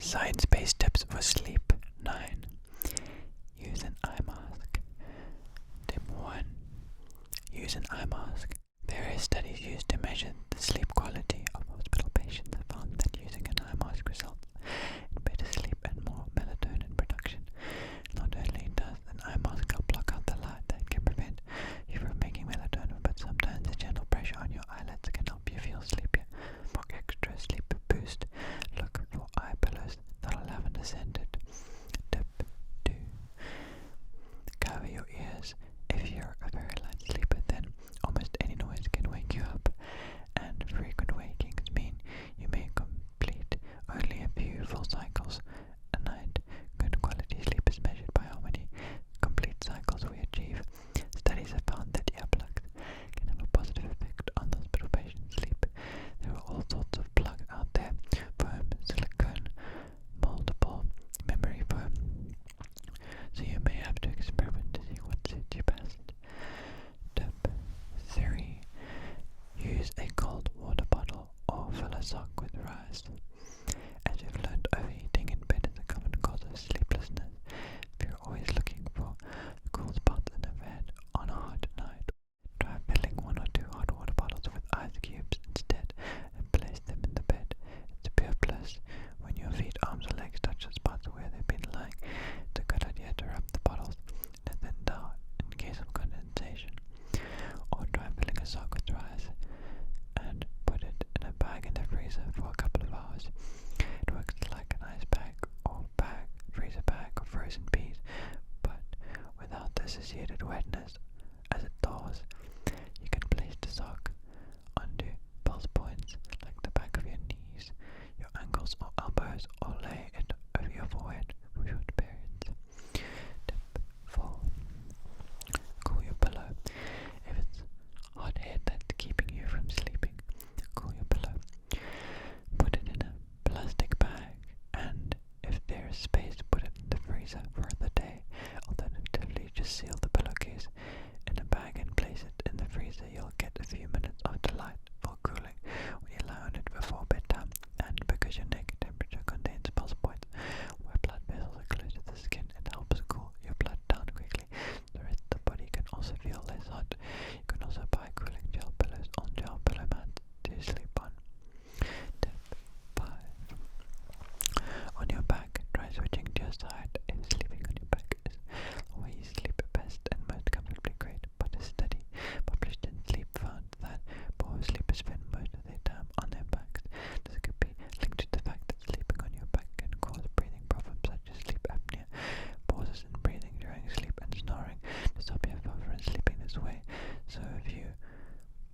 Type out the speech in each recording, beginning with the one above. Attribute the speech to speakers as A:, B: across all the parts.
A: Science-based tips for sleep. 9. Use an eye mask. Tip 1. Use an eye mask. Various studies used to measure the sleep quality of hospital patients have found that using an eye mask results in better sleep and more melatonin production. Not only does an eye mask help block out the light that can prevent you from making melatonin, but sometimes the gentle pressure on your eyelids can help you feel sleepier. For extra sleep boost, look for eye pillows that are lavender scented. Tip 2. Cover your ears. If you're a very light sleeper, then almost any noise can wake you up, and frequent wakings mean you may complete only a few full cycles a night. Good quality sleep is measured by how many complete cycles we achieve. Studies have found that earplugs can have a positive effect on hospital patients' sleep. There are all sorts of plugs out there: foam, silicone, multiple memory foam, so you may have to experiment to see what suits you best. Tip 3. Use a cold water bottle or fill a sock with rice. As you've learned, overheating in bed is a common cause of sleeplessness. If you're always looking for cool spots in the bed on a hot night, try filling 1 or 2 hot water bottles with ice cubes instead and place them in the bed. It's a pure bliss. When your feet, arms, or legs touch the spots where they've been lying, it's a good idea to wrap the bottles and then down in case of condensation. Or try filling a sock with rice and put it in a bag in the freezer for a couple of hours. It works like an ice bag or freezer bag of frozen peas, but without the associated wetness as it thaws. You can place the sock onto pulse points like the back of your knees, your ankles or elbows, or lay it over your forehead for short periods. Tip 4. Cool your pillow. If it's hot air that's keeping you from sleeping, cool your pillow. Put it in a plastic bag, and if there is space, put it in the freezer for the day. Alternatively, just seal the pillowcase in a bag and place it in the freezer. You'll get a few minutes of delight or cooling when you lie on it before bedtime, and because your neck temperature contains pulse points where blood vessels are close to the skin, it helps cool your blood down quickly. The rest of the body can also feel less hot. You can also buy cooling gel pillows on gel pillow mats to sleep on. Tip 5. On your back, try switching to your side if sleeping on your back is the way you sleep best and most comfortably. Great, but a study published in Sleep found that poor sleepers spend most of their time on their backs. This could be linked to the fact that sleeping on your back can cause breathing problems such as sleep apnea, pauses in breathing during sleep, and snoring. To stop you from sleeping this way, so if you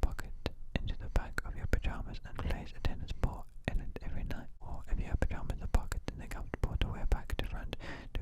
A: pocket into the back of your pajamas and place a tennis ball in it every night, or if your pajamas are pocket, then they're comfortable to wear back to front, do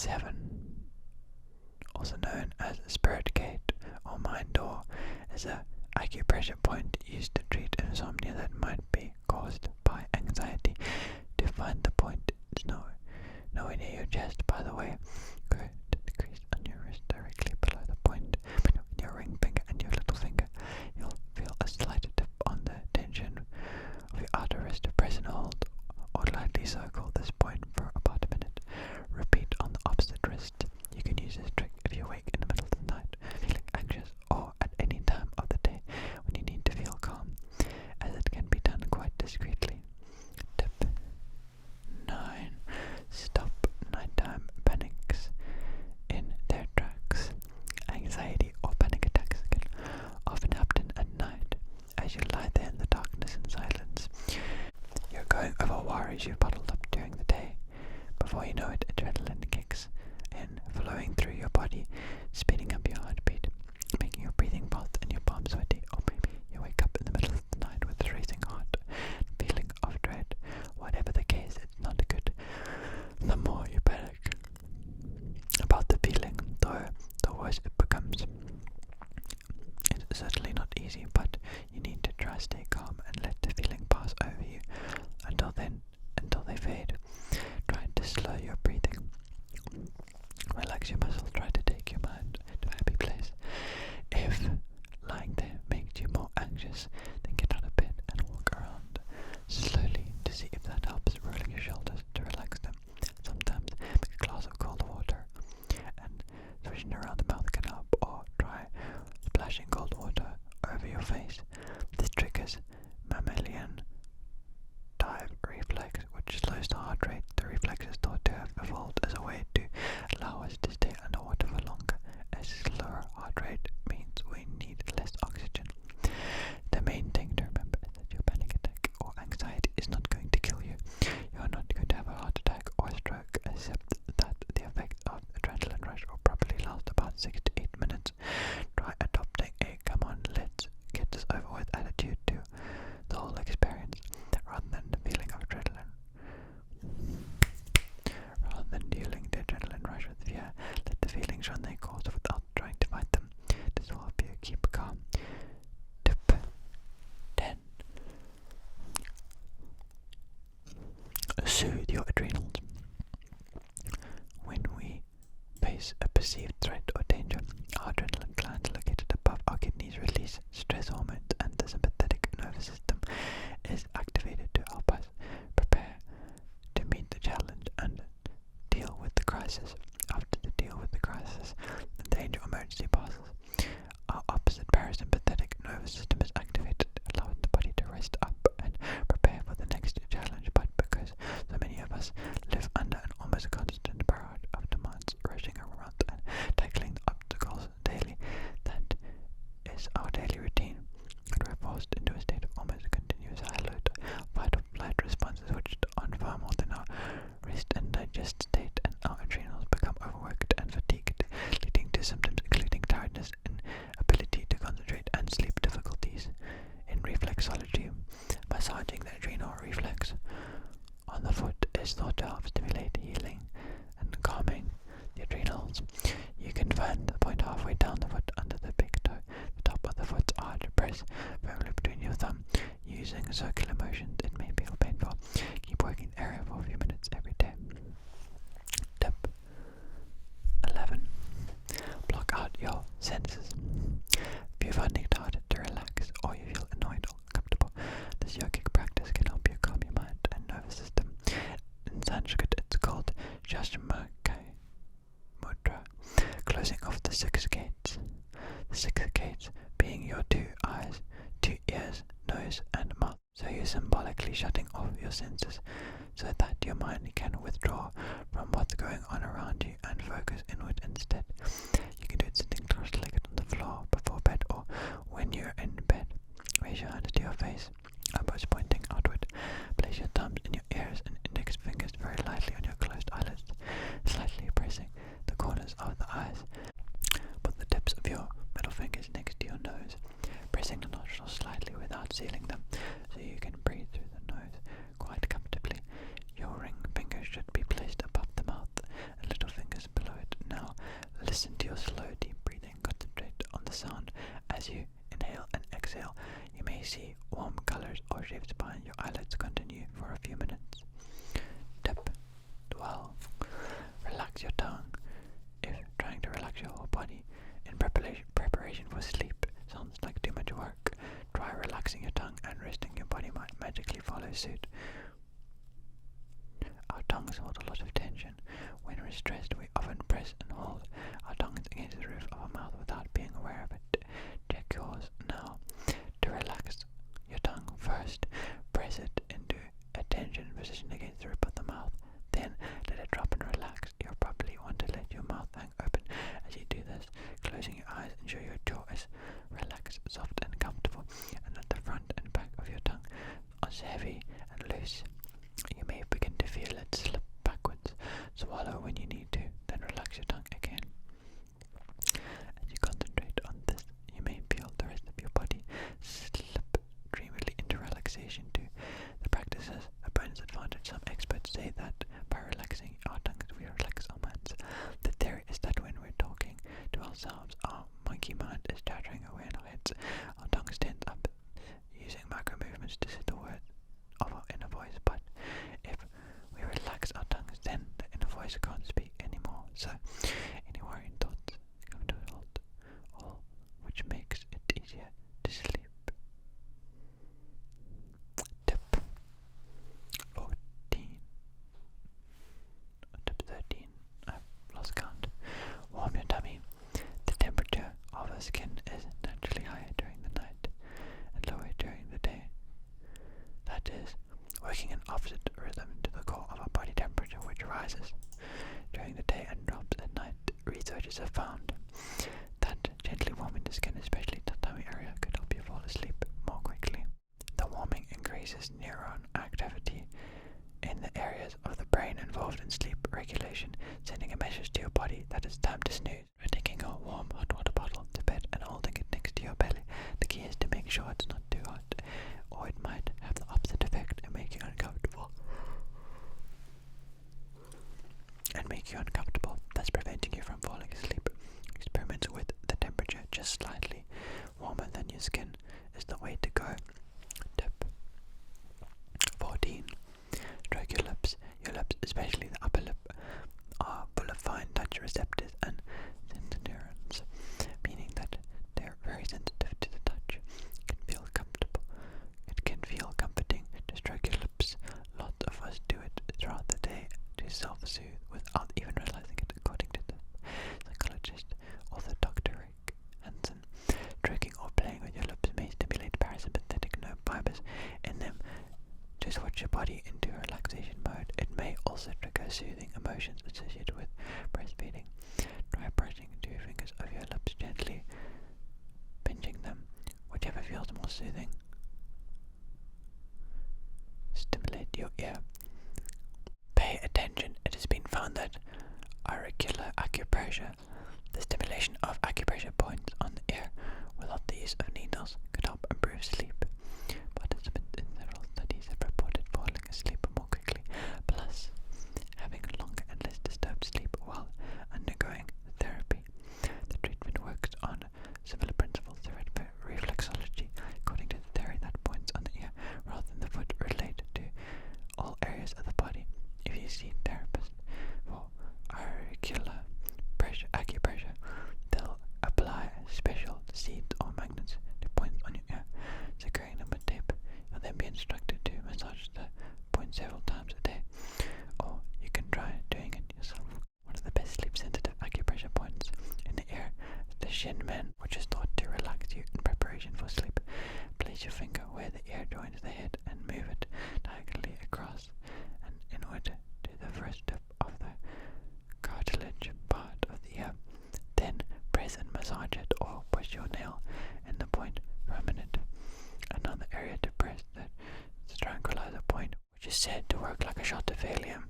A: 7, also known as Spirit Gate or Mind Door, is a acupressure point used to treat insomnia that might be caused by anxiety. To find the point, it's nowhere near your chest, by the way. Go to the crease on your wrist directly below the point between your ring finger and your little finger. You'll feel a slight dip on the tension of your outer wrist. Press and hold or lightly circle this point for about a minute. Repeat on the opposite wrist. You can use this trick if you wake in the middle of the night feeling anxious, or at any time of the day when you need to feel calm, as it can be done quite discreetly. Tip 9. Stop nighttime panics in their tracks. Anxiety or panic attacks can often happen at night as you lie there in the darkness and silence. You're going over worries you've bottled up during the day. Before you know it, adrenaline kicks in, flowing through your body, speeding up your heartbeat, making your breathing fast and your palms sweaty. Or maybe you wake up in the middle of the night with a racing heart, feeling of dread. Whatever the case, it's not good. The more you panic about the feeling, though, the worse it becomes. It's certainly not easy, but you need to try stay calm and let the feeling pass over you. Until they fade. Try to slow your breathing. Relax your muscles. Try to take your mind to a happy place. If lying there makes you more anxious, then get out of bed and walk around slowly to see if that helps. Rolling your shoulders to relax them. Sometimes make a glass of cold water and swishing around the mouth can help, or try splashing cold water over your face. This triggers mammalian dive reflex, which slows the heart rate. The reflex is thought to have evolved as a way to allow us to stay underwater for longer. A slower heart rate means we need less oxygen. The main thing to remember is that your panic attack or anxiety is not going to kill you. You are not going to have a heart attack or a stroke, except that the effect of adrenaline rush will probably last about 6 to 8 minutes. Try adopting a come on, let's get this over with attitude to the whole experience, rather than the feeling of adrenaline. Rather than dealing the adrenaline rush with fear, let the feelings run their course without trying to fight them. This will help you keep calm. Tip 10. Soothe your adrenals. When we face a perceived threat or danger, our adrenaline glands located above our kidneys release stress hormones, and the sympathetic nervous system is activated to help us prepare to meet the challenge and deal with the crisis. After the deal with the crisis, the danger or emergency passes. Our opposite parasympathetic nervous system is activated, allowing the body to rest up and prepare for the next challenge. But because so many of us live under an almost constant barrage of demands, rushing around and tackling the obstacles daily, that is our daily routine, and we're forced into a state of almost continuous high-load fight or flight responses, which on far more than our rest and digest state, and our adrenals become overworked and fatigued, leading to symptoms including tiredness, inability to concentrate, and sleep difficulties. In reflexology, massaging the adrenal reflex on the foot is thought to help stimulate healing and calming the adrenals. You can find the point halfway down the foot under the big toe, the top of the foot's arch. Press firmly between your thumb using circular motions. It may feel painful. Keep working the area for a few minutes every day. Tip 11. Block out your senses. If you find it hard to relax, or you feel annoyed or uncomfortable, this yogic practice can help you calm your mind and nervous system. In Sanskrit, it's called Shashmakai Mudra, closing off the 6 gates. The 6 gates being your 2 eyes, 2 ears, nose, and mouth. So you're symbolically shutting off your senses so that your mind can withdraw from what's going on around you and focus inward instead. You can do it sitting cross-legged on the floor before bed, or when you're in bed. Raise your hands to your face, elbows pointing outward. Place your thumbs in your ears and index fingers very lightly on your closed eyelids, slightly pressing the corners of the eyes. Put the tips of your middle fingers next to your nose, pressing the nostrils slightly without sealing them, so you can breathe through the nose quite comfortably. Your ring fingers should be placed above the mouth and little fingers below Listen to your slow, deep breathing. Concentrate on the sound as you inhale and exhale. You may see warm colors or shapes behind your eyelids. Continue for a few minutes. Tip 12. Relax your tongue. If trying to relax your whole body in preparation for sleep sounds like too much work, try relaxing your tongue and resting your body might magically follow suit. Our tongues hold a lot of tension. When we're stressed, we often press and hold our tongues against the roof of our mouth without being aware of it. Check yours now. To relax your tongue, first press it into a tension position against the roof of the mouth. Then let it drop and relax. You'll probably want to let your mouth hang open as you do this. Closing your eyes, ensure your jaw is relaxed, soft and comfortable, and that the front and back of your tongue is heavy and loose. You may begin to feel it slip backwards. Swallow when you need to, then relax your tongue again. As you concentrate on this, you may feel the rest of your body slip dreamily into relaxation too. The practice has a bonus advantage. Some experts say that by relaxing our tongues, we relax our minds. The theory is that when we're talking to ourselves, our monkey mind is chattering away in our heads. Our tongues tense up, using micro movements to say the words of our inner voice. But if we relax our tongues, then the inner voice can't speak anymore. So any worrying thoughts come to a halt, all which makes it easier to sleep. Tip 14. Tip 13. I've lost count. Warm your tummy. The temperature of our skin is naturally higher during the night and lower during the day. That is, working in opposite rhythm to the core of our body temperature, which rises during the day and drops at night. Researchers have found that gently warming the skin, especially the tummy area, could help you fall asleep more quickly. The warming increases neuron activity in the areas of the brain involved in sleep regulation, sending a message to your body that it's time to snooze. By taking a warm hot water bottle to bed and holding it next to your belly, the key is to make sure it's not too hot, or it might have the opposite effect and make you uncomfortable. Thus preventing you from falling asleep. Experiment with the temperature just slightly warmer than your skin is the way to go. Tip 14. Stroke your lips. Your lips, especially the upper lip, are full of fine touch receptors and sense neurons, meaning that they're very sensitive to the touch. It can feel comforting to stroke your lips. Lots of us do it throughout the day to self-soothe without even realizing it, according to the psychologist author Dr. Rick Hansen. Stroking or playing with your lips may stimulate parasympathetic nerve fibers in them to switch your body into relaxation mode. It may also trigger soothing emotions associated with breastfeeding. Try brushing 2 fingers over your lips gently, pinching them, whichever feels more soothing. Stimulate your ear. Pay attention. It has been found that auricular acupressure, the stimulation of acupressure points on the ear without the use of needles, could help improve sleep. Participants in several studies have reported falling asleep more quickly, plus having longer and less disturbed sleep while undergoing the therapy. The treatment works on similar principles to reflexology, according to the theory that points on the ear rather than the foot relate to all areas of the body. If you see a therapist for auricular acupressure, they'll apply special seeds or magnets to points on your ear, securing them with tape. You'll then be instructed to massage the point several times a day, or you can try doing it yourself. One of the best sleep-sensitive acupressure points in the ear is the Shin Men, which is thought to relax you in preparation for sleep. Place your finger where the ear joins the head and move it diagonally across and inward to the first tip of the cartilage part of the ear. Then press and massage it, or push your nail in the point for a minute. Another area to press the tranquilizer point, which is said to work like a shot of Valium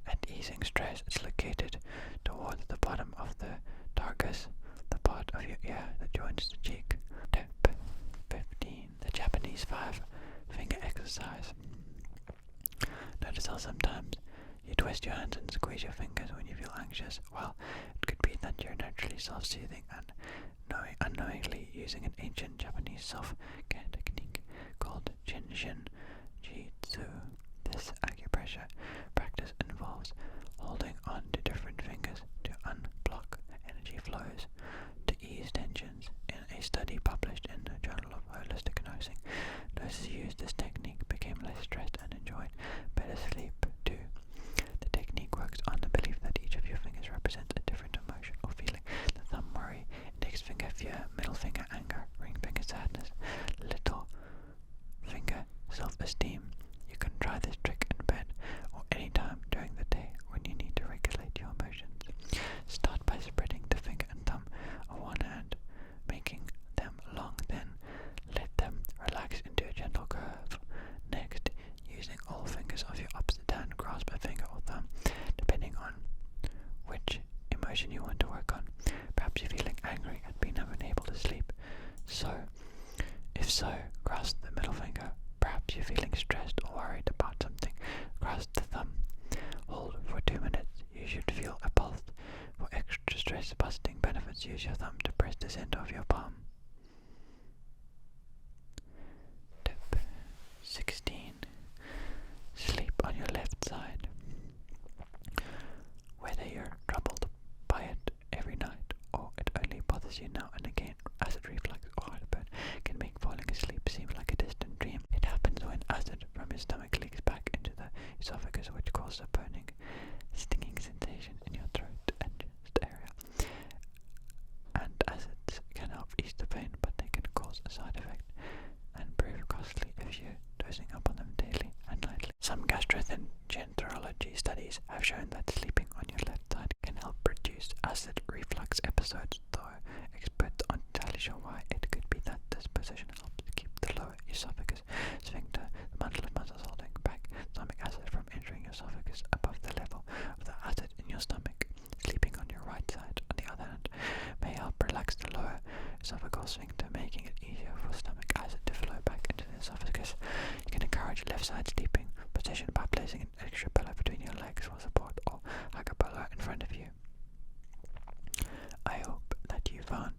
A: at easing stress. It's located towards the bottom of the targus, the part of your ear that joins the cheek. Tip 15. The Japanese 5-finger exercise. Notice how sometimes you twist your hands and squeeze your fingers when you feel anxious. Well, it could be that you're naturally self-soothing and unknowingly using an ancient Japanese self-care technique called Jinshin Jitsu. This acupressure practice involves holding on to different fingers to unblock energy flows to ease tensions. In a study published in the Journal of Holistic Nursing, nurses who used this technique became less stressed and enjoyed better sleep too. The technique works on the belief that each of your fingers represents a different emotion or feeling. The thumb worry, index finger fear, middle finger anger, ring finger sadness, little finger self-esteem. You can try this trick in bed or any time during the day when you need to regulate your emotions. Start by spreading the finger and thumb on one hand, making them long, then let them relax into a gentle curve. Next, using all fingers of your opposite hand, grasp a finger or thumb, depending on which emotion you want to work on. Perhaps you're feeling angry at being unable to sleep. If so, grasp the middle finger. Perhaps you're feeling stressed or worried about something. Grasp the thumb. Hold for 2 minutes. You should feel a pulse. For extra stress busting benefits, use your thumb to press the center of your palm. Tip 16. Sleep on your left side. Whether you're troubled by it every night or it only bothers you now and again, acid reflux or heartburn can make falling asleep seem like a distant dream. It happens when acid from your stomach leaks back into the esophagus, which causes a burning, stinging sensation in your throat and chest area. And acids can help ease the pain, but they can cause a side effect and prove costly if you're dosing up on them daily and nightly. Some gastroenterology studies have shown that sleeping on your left side can help reduce acid reflux episodes, though experts aren't entirely sure why. It could be that this position helps keep the lower esophagus sphincter, the bundle of muscles holding back stomach acid, from entering your esophagus above the level of the acid in your stomach. Sleeping on your right side, on the other hand, may help relax the lower esophageal sphincter, making it easier for stomach acid to flow back into the esophagus. You can encourage left side sleeping position by placing an extra pillow between your legs for support, or hug a pillow in front of you. I hope that you found